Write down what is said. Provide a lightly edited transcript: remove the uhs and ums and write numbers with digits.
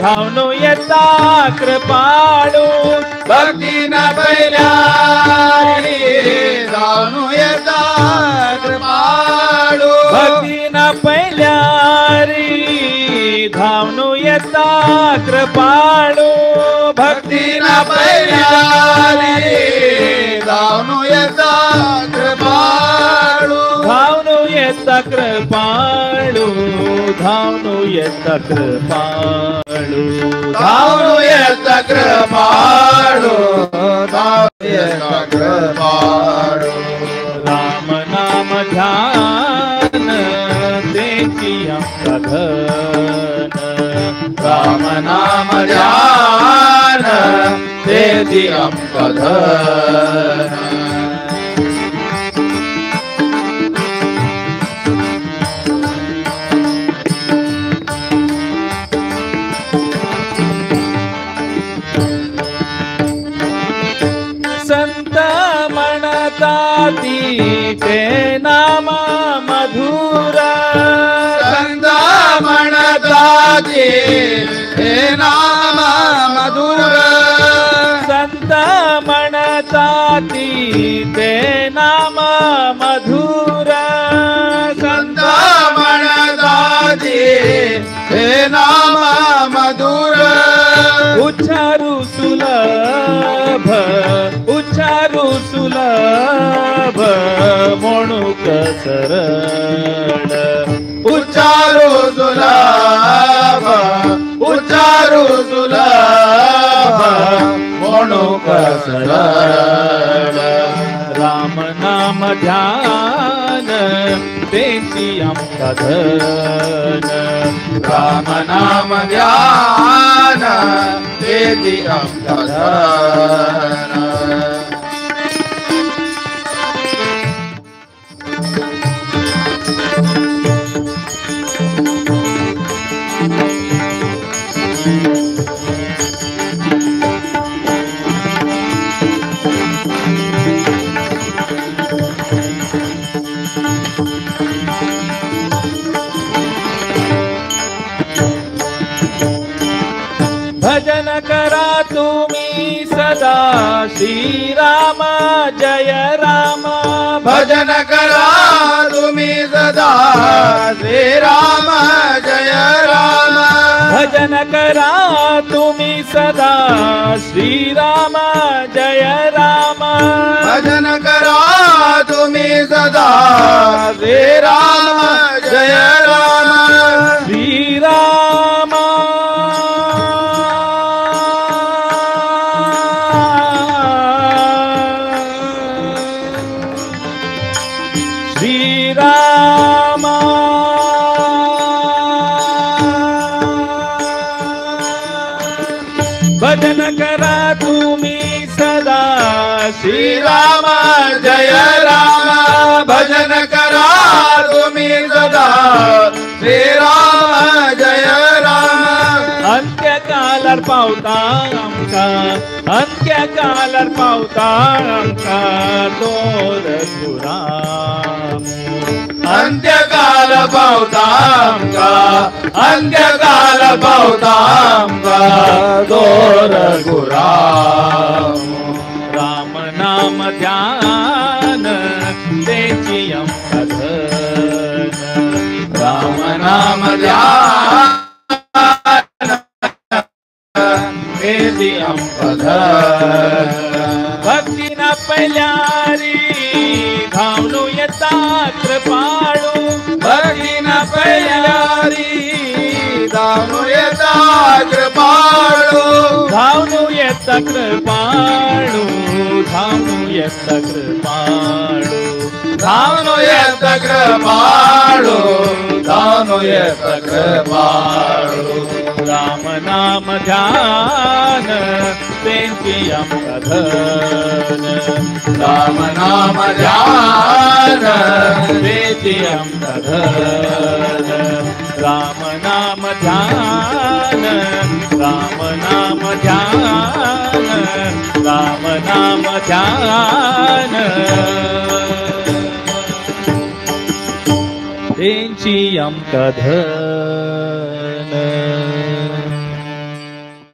धावनो येता कृपाळू भक्तीन पहिल्या धावनो येता कृपाळू भक्तीन पहिल्या धावनो येता कृपाळू भक्तीन पहिल्या धावनो येता कृपाळू धावनो येता कृपाळू धावनो येता कृपाळू धावनो येता कृपाळू धावनो येता कृपाळू राम नाम ध्यान तेची आमचा धन राम नाम ध्यान तेची आमचा धन संत म्हणताती ते नाम मधुर संत म्हणताती हे नाम मधुर संत म्हणताती ते नाम मधुर संत म्हणताती हे नाम मधुर उच्चारू सुलभ उच्चारू सुलभ म्हणूक सरळ उच्चारू सुलभ उच्चारू सुलभ म्हणूक सरळ राम नाम ध्यान तेची आमचा धन राम नाम ध्यान तेची आमचा धन भजन करा तुम्ही सदा श्रीराम जय राम भजन करा तुम्ही सदा श्रीराम जय राम भजन करा तुम्ही सदा श्रीराम जय राम भजन करा तुम्ही सदा श्रीराम जय राम श्रीराम श्रीराम भजन करा तुम्ही सदा श्रीराम जय राम भजन करा तुम्ही सदा श्रीराम जय राम अंत्यकालार पावता आमका अंत्यकालार पावता आमका तोर सुराम अंत्यकाल पावता आमका अंत्यकाल पावता आमका दोर गुराम राम नाम ध्यान तेची आमचा धन राम नाम ध्यान तेची आमचा धन भक्तीना पहिल्यारी धावनो येता कृपाळू भक्तीना पहिल्यारी धावनो येता कृपाळू धावनो येता कृपाळू धावनो येता कृपाळू धावनो येता कृपाळू धावनो येता कृपाळू राम नाम ध्यान तेची आमचा धन राम नाम ध्यान तेची आमचा धन राम नाम ध्यान राम नाम ध्यान राम नाम ध्यान तेची आमका धन